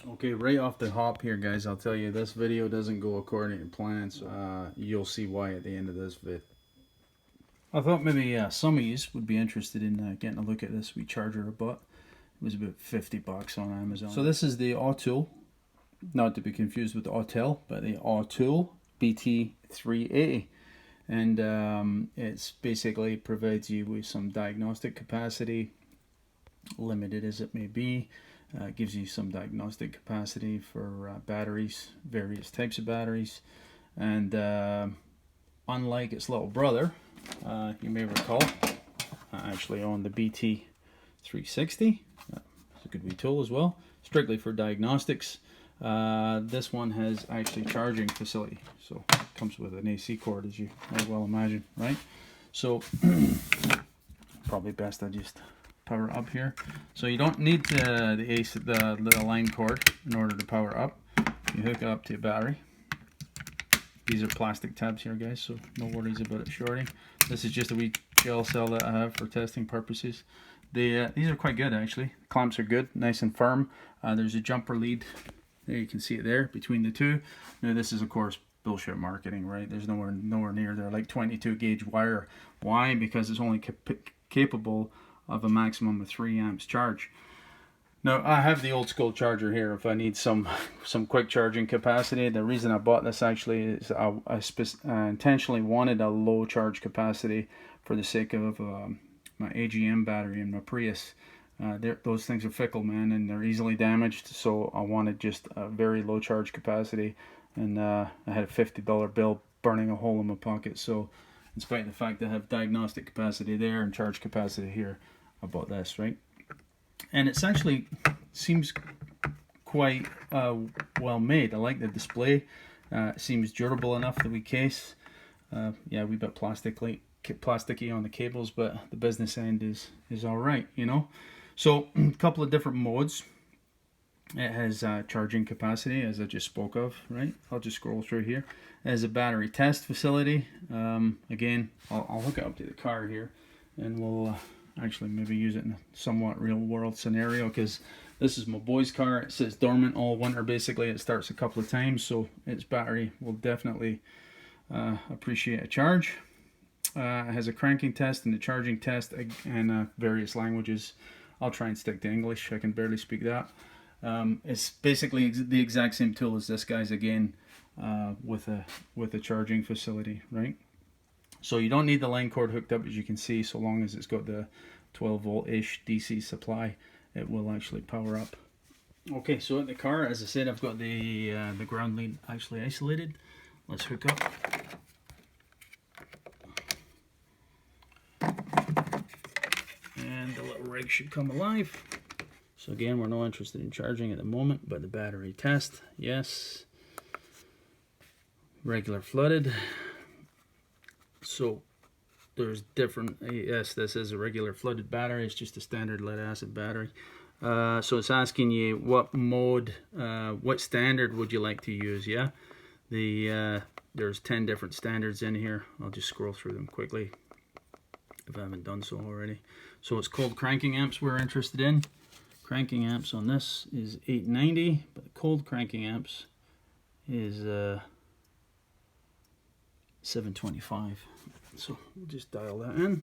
Okay, right off the hop here, guys, I'll tell you this video doesn't go according to plan, so you'll see why at the end of this vid. I thought maybe some of you would be interested in getting a look at this wee charger I bought. It was about 50 bucks on Amazon. So this is the Autool, not to be confused with the Autel, but the Autool BT380. And it's basically provides you with some diagnostic capacity, limited as it may be. Gives you some diagnostic capacity for batteries, various types of batteries. And unlike its little brother, you may recall, I actually own the BT380. It's a good wee tool as well, strictly for diagnostics. This one has actually charging facility, so it comes with an AC cord, as you may well imagine, right? So probably best I just power up here. So you don't need the line cord in order to power up. You hook it up to a battery. These are plastic tabs here, guys, so no worries about it shorting. This is just a wee gel cell that I have for testing purposes. These are quite good, actually. Clamps are good, nice and firm. There's a jumper lead. There, you can see it there between the two. Now this is of course bullshit marketing, right? There's nowhere near there like 22 gauge wire. Why? Because it's only capable of a maximum of 3 amps charge. Now I have the old school charger here if I need some quick charging capacity. The reason I bought this actually is I intentionally wanted a low charge capacity for the sake of my AGM battery in my Prius. Those things are fickle, man, and they're easily damaged, so I wanted just a very low charge capacity, and I had a $50 bill burning a hole in my pocket. So in spite of the fact that I have diagnostic capacity there and charge capacity here, I bought this, right? And it's actually seems quite well made. I like the display. It seems durable enough, the wee case. Yeah, a wee bit plasticky on the cables, but the business end is all right, you know. So a couple of different modes. It has charging capacity, as I just spoke of, right? I'll just scroll through here. It has a battery test facility. Again, I'll hook it up to the car here, and we'll actually maybe use it in a somewhat real world scenario, because this is my boy's car. It sits dormant all winter basically. It starts a couple of times, so its battery will definitely appreciate a charge. It has a cranking test and a charging test, and various languages. I'll try and stick to English. I can barely speak that. It's basically the exact same tool as this guy's, again, with a charging facility, right? So you don't need the line cord hooked up, as you can see. So long as it's got the 12 volt-ish DC supply, it will actually power up. Okay, so at the car, as I said, I've got the ground lead actually isolated. Let's hook up. And the little rig should come alive. So again, we're not interested in charging at the moment, but the battery test, yes. Regular flooded. So there's different, yes, this is a regular flooded battery. It's just a standard lead acid battery. So it's asking you what mode, what standard would you like to use, yeah? There's 10 different standards in here. I'll just scroll through them quickly if I haven't done so already. So it's cold cranking amps we're interested in. Cranking amps on this is 890, but the cold cranking amps is 725. So we'll just dial that in.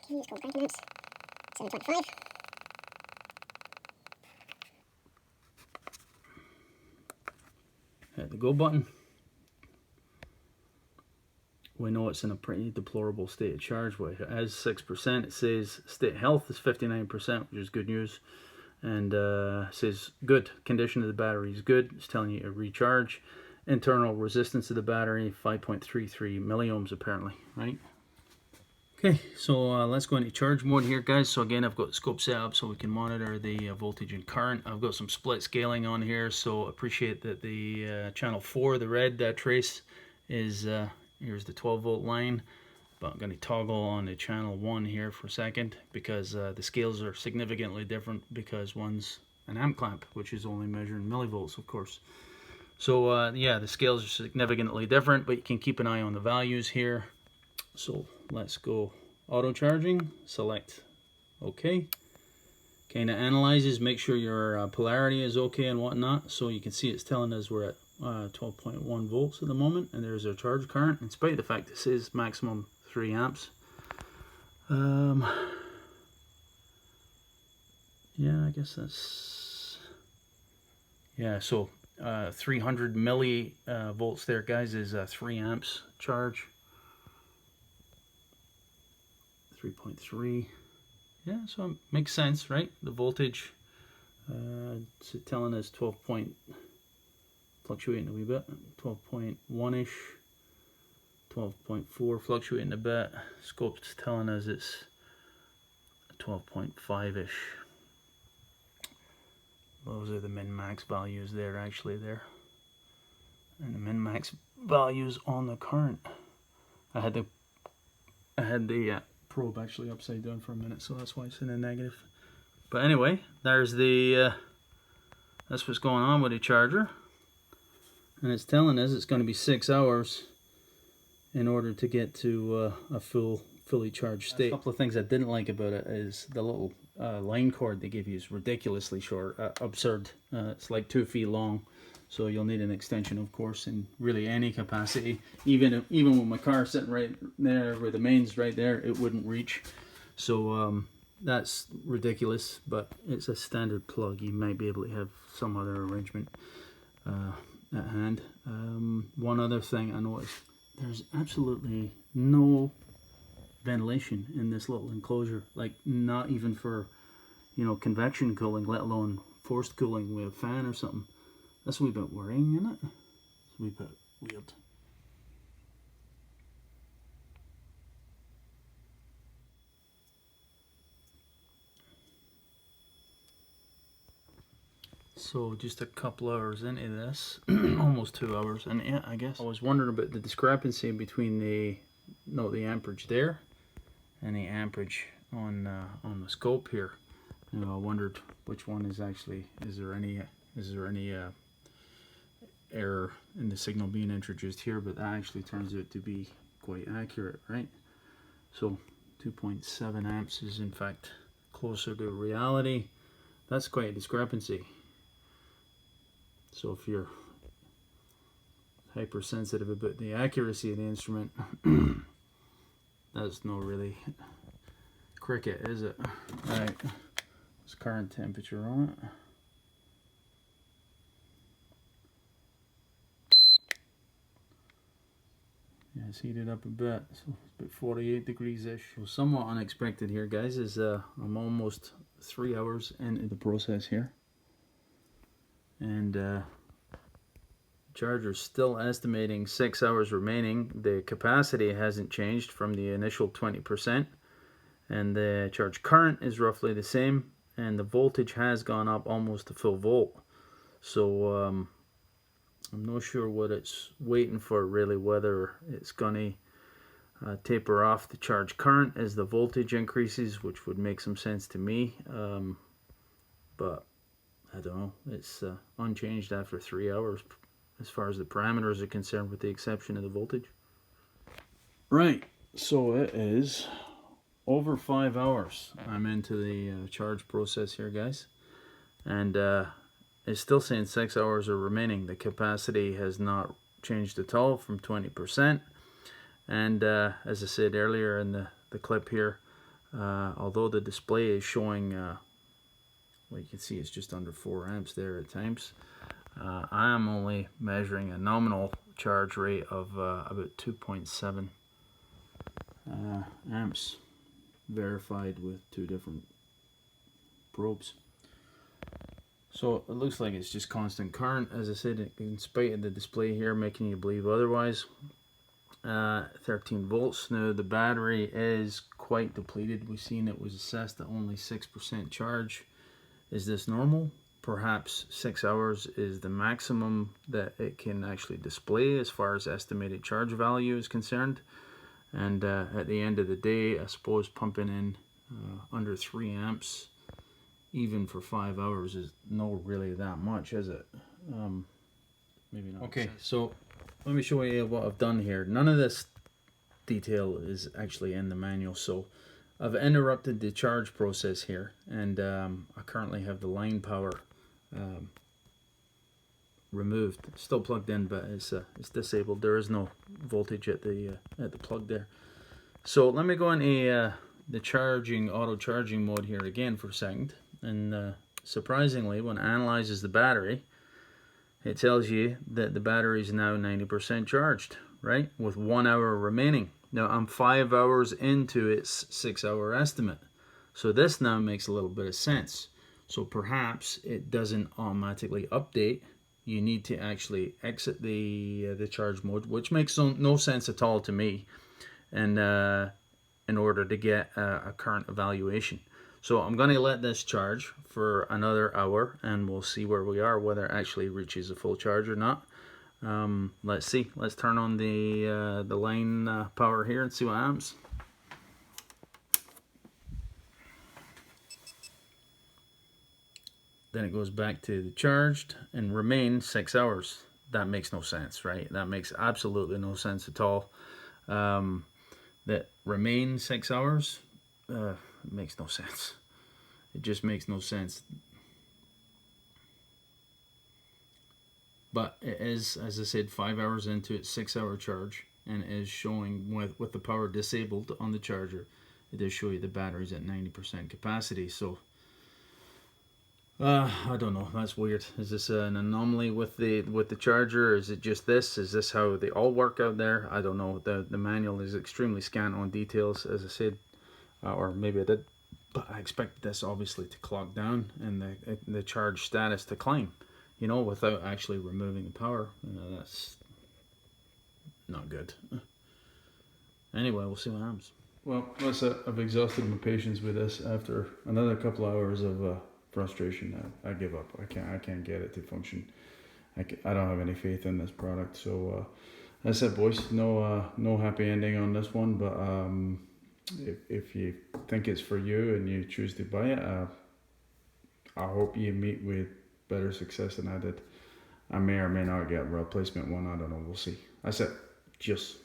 Cold cranking amps, 725. Hit the go button. We know it's in a pretty deplorable state of charge. Well, it has 6%. It says state health is 59%, which is good news. And it says good condition of the battery is good. It's telling you to recharge. Internal resistance of the battery 5.33 milliohms apparently, right? Okay, so let's go into charge mode here, guys. So again, I've got the scope set up so we can monitor the voltage and current. I've got some split scaling on here, so appreciate that the channel 4, the red trace, is here's the 12 volt line, but I'm going to toggle on the channel 1 here for a second, because the scales are significantly different, because one's an amp clamp, which is only measuring millivolts, of course. So yeah, the scales are significantly different, but you can keep an eye on the values here. So let's go auto charging, select OK, kind of analyzes, make sure your polarity is okay and whatnot. So you can see it's telling us we're at 12.1 volts at the moment, and there's our charge current, in spite of the fact this is maximum 3 amps. Yeah, I guess that's, yeah, so 300 millivolts there, guys, is 3 amps charge. 3.3. Yeah, so it makes sense, right? The voltage, it's telling us 12 point, fluctuating a wee bit, 12.1-ish, 12.4, fluctuating a bit. Scope's telling us it's 12.5-ish. Those are the min-max values there, actually, there. And the min-max values on the current. I had the probe actually upside down for a minute, so that's why it's in a negative. But anyway, there's the that's what's going on with the charger, and it's telling us it's going to be 6 hours in order to get to a fully charged state. A couple of things I didn't like about it is the little line cord they give you is ridiculously short, absurd. It's like 2 feet long, so you'll need an extension, of course, in really any capacity. Even with my car sitting right there, where the main's right there, it wouldn't reach. So that's ridiculous, but it's a standard plug. You might be able to have some other arrangement at hand. One other thing I noticed, there's absolutely no ventilation in this little enclosure, like not even for, you know, convection cooling, let alone forced cooling with a fan or something. That's a wee bit worrying, isn't it? It's a wee bit weird. So just a couple hours into this, almost 2 hours into it, I guess. I was wondering about the discrepancy between the amperage there and the amperage on the scope here. You know, I wondered which one is actually, is there any error in the signal being introduced here, but that actually turns out to be quite accurate, right? So 2.7 amps is in fact closer to reality. That's quite a discrepancy. So if you're hypersensitive about the accuracy of the instrument, that's no really cricket, is it? Right, what's current temperature on it? Yeah, it's heated up a bit, so it's about 48 degrees-ish. So somewhat unexpected here, guys, is I'm almost 3 hours into the process here. And charger's still estimating 6 hours remaining. The capacity hasn't changed from the initial 20%. And the charge current is roughly the same. And the voltage has gone up almost to full volt. So I'm not sure what it's waiting for really, whether it's going to taper off the charge current as the voltage increases, which would make some sense to me. But I don't know. It's unchanged after 3 hours as far as the parameters are concerned, with the exception of the voltage. Right, so it is over 5 hours I'm into the charge process here, guys, and it's still saying 6 hours are remaining. The capacity has not changed at all from 20%, and as I said earlier in the clip here, although the display is showing well, you can see it's just under 4 amps there at times, I am only measuring a nominal charge rate of about 2.7 amps, verified with 2 different probes. So it looks like it's just constant current, as I said, in spite of the display here making you believe otherwise. 13 volts. Now the battery is quite depleted. We've seen it was assessed at only 6% charge. Is this normal? Perhaps 6 hours is the maximum that it can actually display as far as estimated charge value is concerned. And at the end of the day, I suppose pumping in under 3 amps, even for 5 hours, is not really that much, is it? Maybe not. Okay, so let me show you what I've done here. None of this detail is actually in the manual, so I've interrupted the charge process here, and I currently have the line power removed. It's still plugged in, but it's disabled. There is no voltage at the plug there. So let me go into the auto charging mode here again for a second, and surprisingly, when it analyzes the battery, it tells you that the battery is now 90% charged, right, with 1 hour remaining. Now I'm 5 hours into its 6 hour estimate, so this now makes a little bit of sense. So perhaps it doesn't automatically update. You need to actually exit the charge mode, which makes no sense at all to me, and in order to get a current evaluation. So I'm going to let this charge for another hour, and we'll see where we are, whether it actually reaches a full charge or not. Let's see. Let's turn on the line power here and see what happens. Then it goes back to the charged and remain 6 hours. That makes no sense, right? That makes absolutely no sense at all. That remain 6 hours it makes no sense. It just makes no sense. But it is, as I said, 5 hours into its 6 hour charge, and it is showing with the power disabled on the charger, it does show you the battery's at 90% capacity. So I don't know. That's weird. Is this an anomaly with the charger? Is it just this? Is this how they all work out there? I don't know. The manual is extremely scant on details, as I said, or maybe I did, but I expected this obviously to clock down and the charge status to climb, you know, without actually removing the power. That's not good. Anyway, we'll see what happens. Well, that's it. I've exhausted my patience with this. After another couple of hours of frustration, I give up. I can't get it to function. I don't have any faith in this product. So that's it, boys. No happy ending on this one. But if you think it's for you and you choose to buy it, I hope you meet with better success than I did. I may or may not get a replacement one. I don't know. We'll see. That's it. Cheers.